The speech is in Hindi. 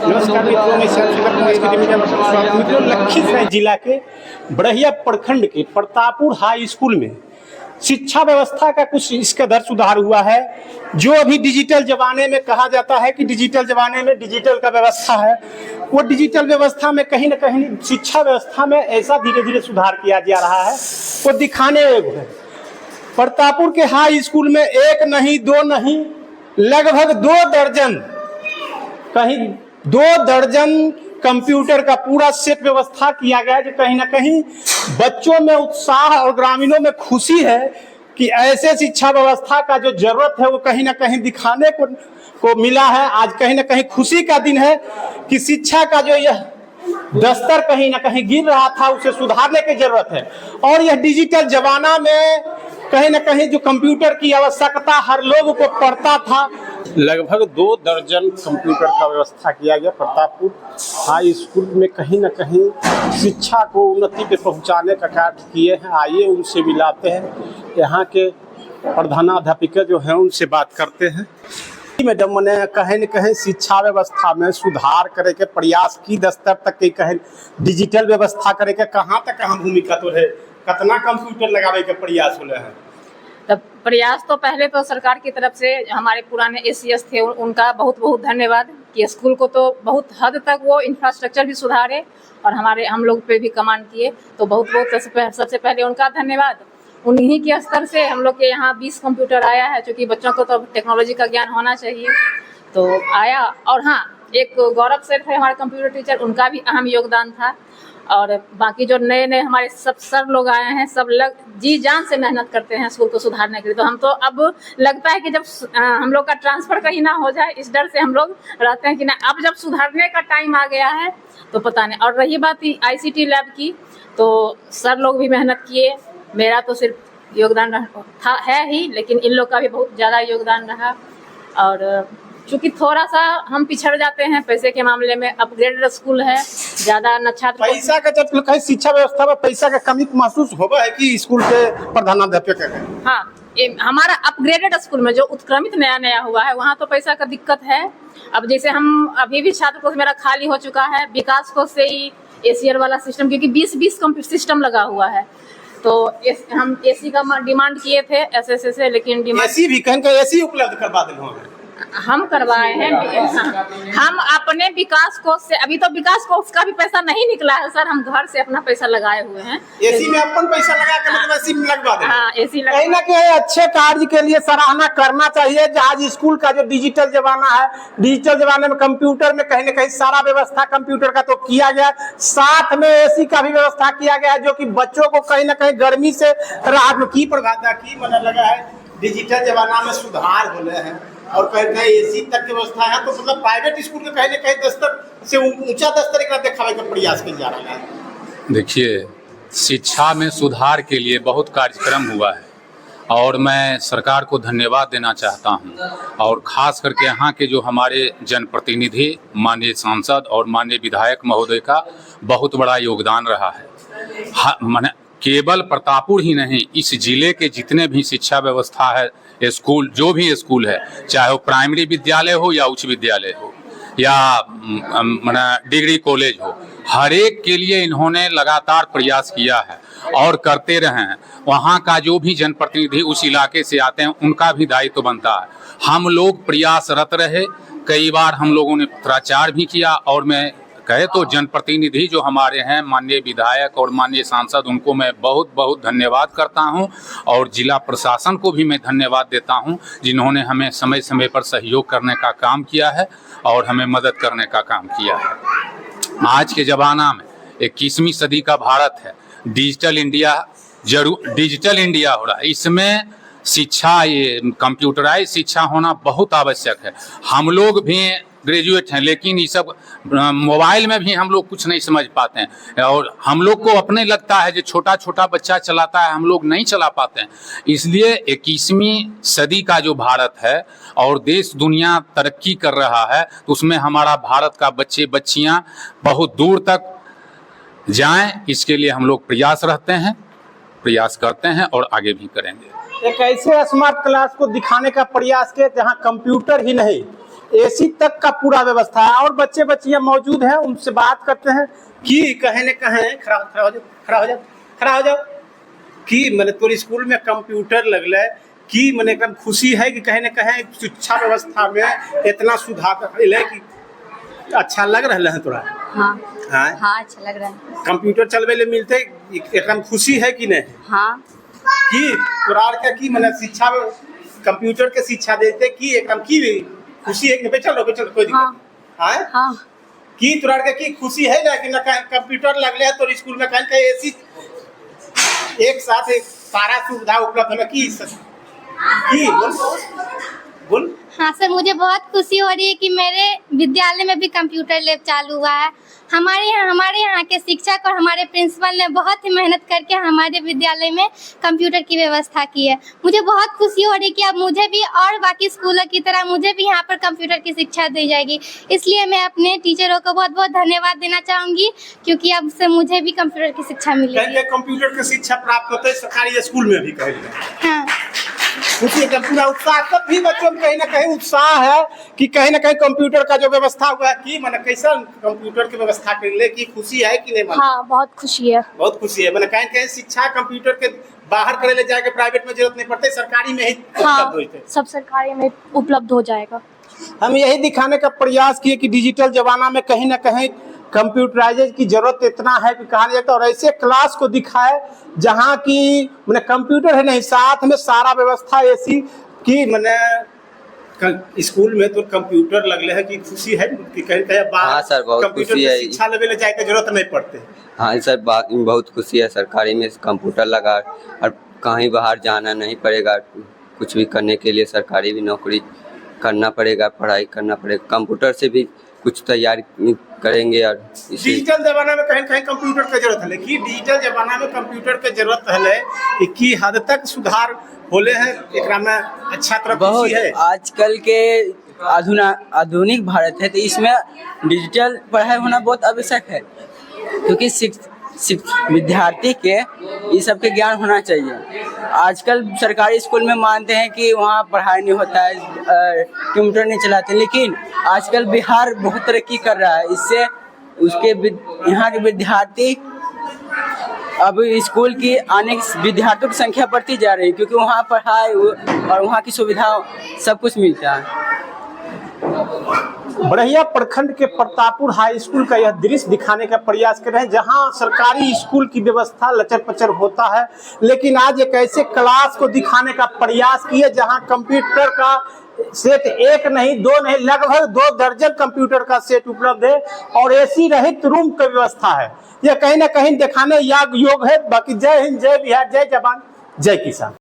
नमस्कार मित्रों, मैं मित्रों लखीसराय जिला के बड़हिया प्रखंड के प्रतापपुर हाई स्कूल में शिक्षा व्यवस्था का कुछ इस कदर सुधार हुआ है। जो अभी डिजिटल जमाने में कहा जाता है कि डिजिटल जमाने में डिजिटल का व्यवस्था है, वो डिजिटल व्यवस्था में कहीं ना कहीं शिक्षा व्यवस्था में ऐसा धीरे धीरे सुधार किया जा रहा है, वो दिखाने योग्य है। प्रतापपुर के हाई स्कूल में एक नहीं दो नहीं लगभग 2 दर्जन, कहीं 2 दर्जन कंप्यूटर का पूरा सेट व्यवस्था किया गया है, जो कहीं ना कहीं बच्चों में उत्साह और ग्रामीणों में खुशी है कि ऐसे शिक्षा व्यवस्था का जो जरूरत है वो कहीं ना कहीं दिखाने को मिला है। आज कहीं ना कहीं खुशी का दिन है कि शिक्षा का जो यह दस्तर कहीं ना कहीं गिर रहा था उसे सुधारने की जरूरत है। और यह डिजिटल जमाना में कहीं ना कहीं जो कंप्यूटर की आवश्यकता हर लोग को पड़ता था, लगभग 2 दर्जन कंप्यूटर का व्यवस्था किया गया। प्रतापपुर हाई स्कूल में कहीं ना कहीं शिक्षा को उन्नति पे पहुंचाने का कार्य किए हैं। आइए उनसे मिलाते हैं, यहाँ के प्रधानाध्यापिका जो हैं उनसे बात करते हैं। मैडम ने कहीं न कहीं शिक्षा व्यवस्था में सुधार करे के प्रयास की, दस्तर तक के कहीं डिजिटल व्यवस्था करे के कहाँ तक अहम भूमिका तो है, कितना कंप्यूटर लगावे के प्रयास हो रहे हैं? तब प्रयास तो पहले तो सरकार की तरफ से हमारे पुराने एसीएस थे, उनका बहुत बहुत धन्यवाद कि स्कूल को तो बहुत हद तक वो इंफ्रास्ट्रक्चर भी सुधारे और हम लोग पे भी कमांड किए, तो बहुत बहुत सबसे पहले उनका धन्यवाद। उन्हीं के स्तर से हम लोग के यहाँ 20 कंप्यूटर आया है, क्योंकि बच्चों को तो टेक्नोलॉजी का ज्ञान होना चाहिए, तो आया। और हाँ, एक गौरव सर थे हमारे कंप्यूटर टीचर, उनका भी अहम योगदान था। और बाकी जो नए हमारे सब सर लोग आए हैं, सब जी जान से मेहनत करते हैं स्कूल को सुधारने के लिए। तो हम तो अब लगता है कि जब हम लोग का ट्रांसफर कहीं ना हो जाए, इस डर से हम लोग रहते हैं कि ना अब जब सुधारने का टाइम आ गया है तो पता नहीं। और रही बात ICT लैब की, तो सर लोग भी मेहनत किए, मेरा तो सिर्फ योगदान है ही, लेकिन इन लोग का भी बहुत ज़्यादा योगदान रहा। और चूँकि थोड़ा सा हम पिछड़ जाते हैं पैसे के मामले में, अपग्रेडेड स्कूल है, ज़्यादा न छात्र पैसा का जब कहीं शिक्षा व्यवस्था में पैसा का कमी महसूस होगा है कि स्कूल के प्रधानाध्यापक है? हाँ, हमारा अपग्रेडेड स्कूल में जो उत्क्रमित नया हुआ है वहाँ तो पैसा का दिक्कत है। अब जैसे हम अभी भी छात्र कोष मेरा खाली हो चुका है, विकास कोष से ही ACR वाला सिस्टम, क्योंकि 20-20 सिस्टम लगा हुआ है, तो हम AC का डिमांड किए थे SSA से, लेकिन डिमांड AC भी कहीं का AC उपलब्ध करवा दें हम करवाए हैं। हम अपने विकास कोष से, अभी तो विकास कोष का भी पैसा नहीं निकला है सर, हम घर से अपना पैसा लगाए हुए हैं। AC में अपन पैसा लगा के मतलब AC में लगवा दें। हाँ, AC लगा। कहीं ना कहीं अच्छे कार्य के लिए सराहना करना चाहिए। आज स्कूल का जो डिजिटल जमाना है, डिजिटल जमाने में कंप्यूटर में कहीं ना कहीं सारा व्यवस्था कंप्यूटर का तो किया गया, साथ में AC का भी व्यवस्था किया गया है, जो कि बच्चों को कहीं ना कहीं गर्मी से राहत की प्रभाता की मन लगा है। डिजिटल जमाना में सुधार हो रहे हैं और कहीं AC तक की व्यवस्था है, तो मतलब प्राइवेट स्कूल के कहीं ना कहीं दस्तर से ऊंचा दस्तर एक दिखावे का प्रयास किया जा रहा है। देखिए, शिक्षा में सुधार के लिए बहुत कार्यक्रम हुआ है और मैं सरकार को धन्यवाद देना चाहता हूं, और ख़ास करके यहाँ के जो हमारे जनप्रतिनिधि, माननीय सांसद और माननीय विधायक महोदय का बहुत बड़ा योगदान रहा है। केवल प्रतापपुर ही नहीं, इस जिले के जितने भी शिक्षा व्यवस्था है, स्कूल, जो भी स्कूल है, चाहे वो प्राइमरी विद्यालय हो या उच्च विद्यालय हो या डिग्री कॉलेज हो, हर एक के लिए इन्होंने लगातार प्रयास किया है और करते रहे हैं। वहाँ का जो भी जनप्रतिनिधि उस इलाके से आते हैं, उनका भी दायित्व बनता है। हम लोग प्रयासरत रहे, कई बार हम लोगों ने पत्राचार भी किया, और मैं कहे तो जनप्रतिनिधि जो हमारे हैं, माननीय विधायक और माननीय सांसद, उनको मैं बहुत बहुत धन्यवाद करता हूं, और जिला प्रशासन को भी मैं धन्यवाद देता हूं, जिन्होंने हमें समय समय पर सहयोग करने का काम किया है और हमें मदद करने का काम किया है। आज के ज़माना में 21वीं सदी का भारत है, डिजिटल इंडिया हो रहा है, इसमें शिक्षा, ये कंप्यूटराइज शिक्षा होना बहुत आवश्यक है। हम लोग भी ग्रेजुएट हैं, लेकिन ये सब मोबाइल में भी हम लोग कुछ नहीं समझ पाते हैं, और हम लोग को अपने लगता है जो छोटा छोटा बच्चा चलाता है, हम लोग नहीं चला पाते हैं। इसलिए 21वीं सदी का जो भारत है और देश दुनिया तरक्की कर रहा है, तो उसमें हमारा भारत का बच्चे बच्चियां बहुत दूर तक जाएं, इसके लिए हम लोग प्रयास करते हैं और आगे भी करेंगे। एक ऐसे स्मार्ट क्लास को दिखाने का प्रयास किया जहाँ कंप्यूटर ही नहीं, एसी तक का पूरा व्यवस्था है। और बच्चे बच्चियां मौजूद हैं, उनसे बात करते हैं कि कहीं न कहीं खड़ा हो जाओ कि मैंने तोर स्कूल में कंप्यूटर लगल कि मैंने एकदम खुशी है कि कहीं न कहीं शिक्षा व्यवस्था में इतना सुधार है कि अच्छा लग रहा है तोरा? हाँ हाँ हाँ, अच्छा लग रहा है। कंप्यूटर चलवे ले मिलते एकदम खुशी है कि नहीं? हाँ कि तोरा के की मैंने शिक्षा में कंप्यूटर के शिक्षा देते कि एकदम की खुशी है कि बैठल कोई दिक्कत हाँ। है? हाँ की तोरा के की खुशी है ना कि ना कंप्यूटर लगले है तो स्कूल में कहीं एसी एक साथ एक सारा सुविधा उपलब्ध है की बोल। हाँ सर, मुझे बहुत खुशी हो रही है कि मेरे विद्यालय में भी कंप्यूटर लैब चालू हुआ है। हमारे यहाँ के शिक्षक और हमारे प्रिंसिपल ने बहुत ही मेहनत करके हमारे विद्यालय में कंप्यूटर की व्यवस्था की है। मुझे बहुत खुशी हो रही है कि अब मुझे भी और बाकी स्कूलों की तरह मुझे भी यहाँ पर कंप्यूटर की शिक्षा दी जाएगी। इसलिए मैं अपने टीचरों को बहुत बहुत धन्यवाद देना चाहूँगी, क्योंकि अब से मुझे भी कंप्यूटर की शिक्षा मिलेगी। कंप्यूटर की शिक्षा प्राप्त होते है सरकारी स्कूल में भी कहें। हाँ, एकदम पूरा उत्साह, तब भी बच्चों में कहीं ना कहीं उत्साह है कि कहीं ना कहीं कंप्यूटर का जो व्यवस्था हुआ है कि मैंने कैसा कंप्यूटर की व्यवस्था कर ले की खुशी है कि नहीं? हाँ, बहुत खुशी है। बहुत खुशी है। मैंने कहीं शिक्षा कंप्यूटर के बाहर करे ले जाके प्राइवेट में जरूरत नहीं पड़ती, सरकारी में ही उपलब्ध होते। सब सरकारी में उपलब्ध हो जाएगा। हम यही दिखाने का प्रयास किए कि डिजिटल जमाना में कहीं ना कहीं कंप्यूटराइजेशन की जरूरत इतना है कि कहा नहीं जाता, और ऐसे क्लास को दिखाए जहाँ की मैंने कंप्यूटर है नहीं, साथ में सारा व्यवस्था ऐसी कि मैंने स्कूल में तो कंप्यूटर लगले है कि खुशी है कि कहीं हाँ सर, बहुत खुशी है। शिक्षा लेवे ले जाए की जरूरत नहीं पड़ते। हाँ सर, बहुत खुशी है। सरकारी में कंप्यूटर लगा और कहीं बाहर जाना नहीं पड़ेगा, कुछ भी करने के लिए सरकारी भी नौकरी करना पड़ेगा, पढ़ाई करना पड़ेगा। कंप्यूटर से भी कुछ तैयारी करेंगे। और डिजिटल जमाना में कहीं कहीं कंप्यूटर की जरूरत है कि डिजिटल जमाना में कंप्यूटर की जरूरत है कि हद तक सुधार होले हैं एकरा में अच्छा तरह बहुत है। आजकल के आधुनिक भारत है तो इसमें डिजिटल पढ़ाई होना बहुत आवश्यक है, क्योंकि विद्यार्थी के ये सब के ज्ञान होना चाहिए। आजकल सरकारी स्कूल में मानते हैं कि वहाँ पढ़ाई नहीं होता है, कंप्यूटर नहीं चलाते, लेकिन आजकल बिहार बहुत तरक्की कर रहा है। इससे उसके यहाँ के विद्यार्थी अब स्कूल की आने विद्यार्थियों की संख्या बढ़ती जा रही है, क्योंकि वहाँ पढ़ाई और वहाँ की सुविधा सब कुछ मिलता है। बड़हिया प्रखंड के प्रतापपुर हाई स्कूल का यह दृश्य दिखाने का प्रयास कर रहे हैं, जहां सरकारी स्कूल की व्यवस्था लचर पचर होता है, लेकिन आज एक ऐसे क्लास को दिखाने का प्रयास किए जहां कंप्यूटर का सेट एक नहीं दो नहीं लगभग 2 दर्जन कंप्यूटर का सेट उपलब्ध है और एसी रहित रूम की व्यवस्था है। यह कहीं ना कहीं दिखाने योग है। बाकी जय हिंद, जय बिहार, जय जवान, जय किसान।